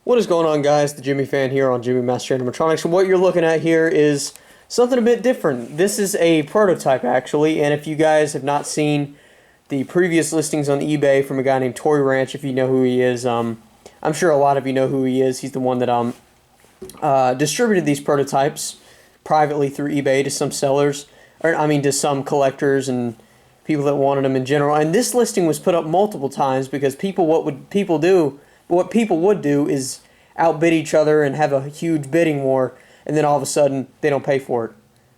What is going on, guys? The Gemmy Fan here on Gemmy Master Animatronics. And what you're looking at here is something a bit different. This is a prototype, actually, and if you guys have not seen the previous listings on eBay from a guy named Tory Ranch, if you know who he is, I'm sure a lot of you know who he is. He's the one that distributed these prototypes privately through eBay to some sellers, to some collectors and people that wanted them in general. And this listing was put up multiple times because what people would do is outbid each other and have a huge bidding war, and then all of a sudden they don't pay for it.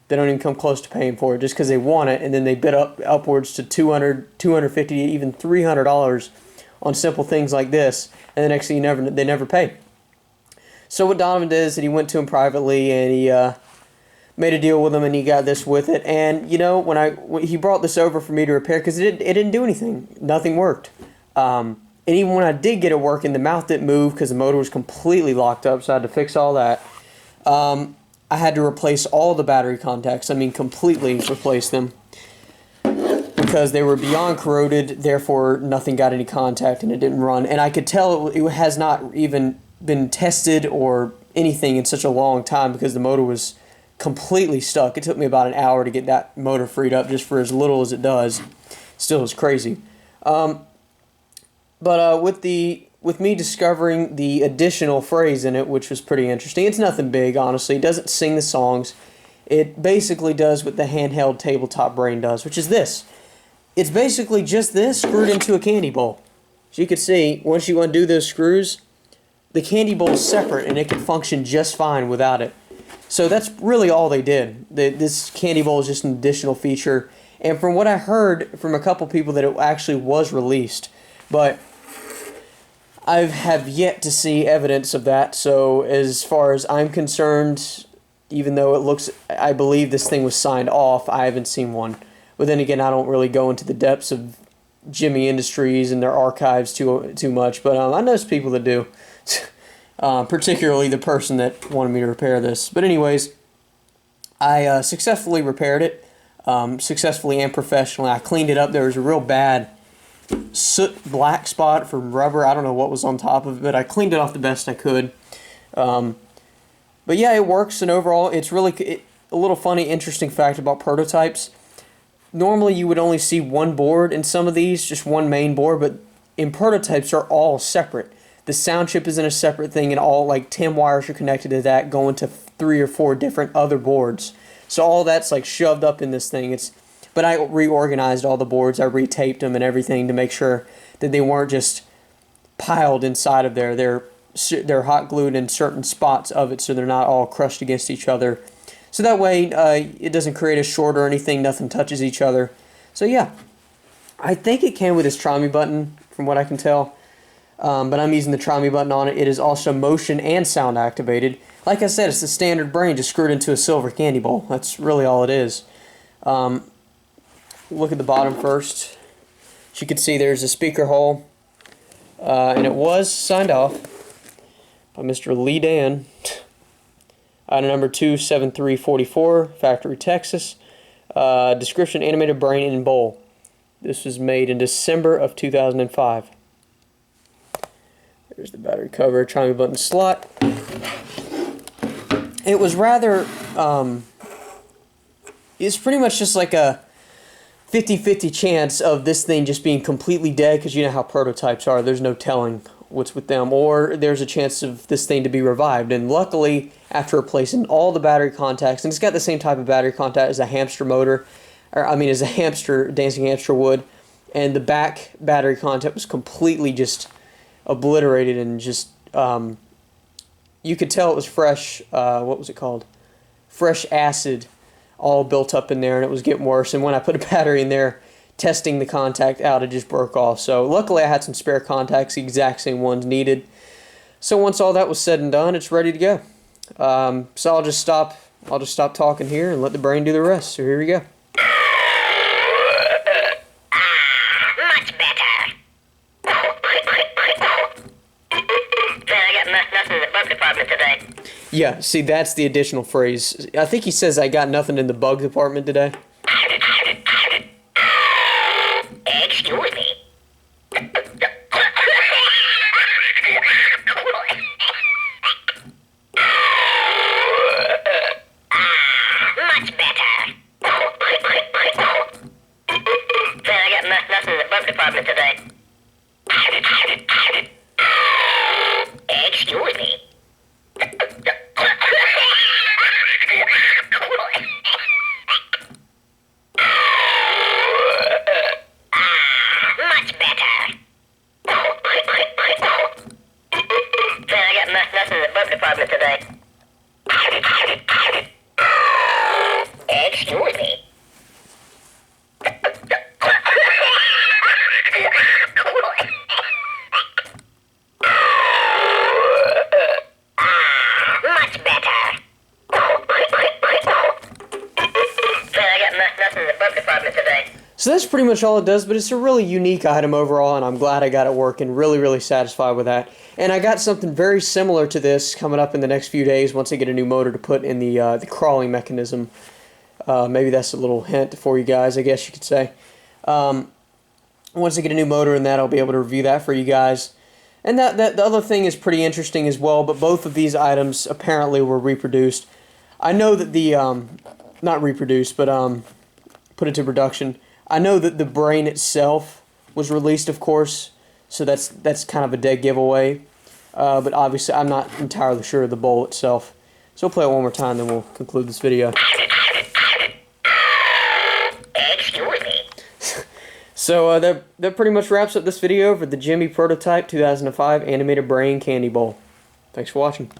They don't even come close to paying for it just because they want it, and then they bid upwards to $200, $250, even $300 on simple things like this, and the next thing they never pay. So what Donovan did is that he went to him privately and he made a deal with him, and he got this with it. And you know, when he brought this over for me to repair, because it didn't do anything, nothing worked. And even when I did get it working, the mouth didn't move because the motor was completely locked up, so I had to fix all that. I had to replace all the battery contacts. I mean, completely replace them because they were beyond corroded, therefore nothing got any contact and it didn't run. And I could tell it has not even been tested or anything in such a long time because the motor was completely stuck. It took me about an hour to get that motor freed up just for as little as it does. Still is crazy. But with me discovering the additional phrase in it, which was pretty interesting. It's nothing big, honestly. It doesn't sing the songs. It basically does what the handheld tabletop brain does, which is this. It's basically just this screwed into a candy bowl. As you can see, once you undo those screws, the candy bowl is separate and it can function just fine without it. So that's really all they did. This candy bowl is just an additional feature. And from what I heard from a couple people, that it actually was released. But I have yet to see evidence of that. So as far as I'm concerned, even though I believe this thing was signed off, I haven't seen one. But then again, I don't really go into the depths of Gemmy Industries and their archives too much. But I know some people that do. Particularly the person that wanted me to repair this. But anyways, I successfully repaired it, successfully and professionally. I cleaned it up. There was a real bad soot black spot from rubber. I don't know what was on top of it, but I cleaned it off the best I could. But yeah, it works, and overall, it's really a little funny, interesting fact about prototypes. Normally, you would only see one board in some of these, just one main board, but in prototypes, they're all separate. The sound chip is in a separate thing, and all like 10 wires are connected to that, going to 3 or 4 different other boards. So all that's like shoved up in this thing. But I reorganized all the boards. I retaped them and everything to make sure that they weren't just piled inside of there. They're hot glued in certain spots of it, so they're not all crushed against each other. So that way it doesn't create a short or anything. Nothing touches each other. So yeah, I think it came with this try me button, from what I can tell. But I'm using the try me button on it. It is also motion and sound activated. Like I said, it's the standard brain just screwed into a silver candy bowl. That's really all it is. Look at the bottom first. As you can see, there's a speaker hole. And it was signed off by Mr. Lee Dan. Item number 27344, Factory, Texas. Description: animated brain in bowl. This was made in December of 2005. There's the battery cover, try me button slot. It was rather, it's pretty much just like a 50-50 chance of this thing just being completely dead, because you know how prototypes are. There's no telling what's with them. Or there's a chance of this thing to be revived. And luckily, after replacing all the battery contacts, and it's got the same type of battery contact as a hamster motor, as a dancing hamster would, and the back battery contact was completely just obliterated, and just you could tell it was fresh, what was it called, fresh acid all built up in there, and it was getting worse. And when I put a battery in there testing the contact out, it just broke off. So luckily I had some spare contacts, the exact same ones needed. So once all that was said and done, it's ready to go. So I'll just stop talking here and let the brain do the rest. So here we go. Yeah, see, that's the additional phrase. I think he says, "I got nothing in the bug department today." Excuse me. So that's pretty much all it does, but it's a really unique item overall, and I'm glad I got it working. Really, really satisfied with that. And I got something very similar to this coming up in the next few days once I get a new motor to put in the crawling mechanism. Maybe that's a little hint for you guys, I guess you could say. Once I get a new motor in that, I'll be able to review that for you guys. And the other thing is pretty interesting as well, but both of these items apparently were reproduced. I know that the, not reproduced, but put into production. I know that the brain itself was released, of course, so that's kind of a dead giveaway. But obviously, I'm not entirely sure of the bowl itself. So we'll play it one more time, then we'll conclude this video. So that pretty much wraps up this video for the Gemmy Prototype 2005 Animated Brain Candy Bowl. Thanks for watching.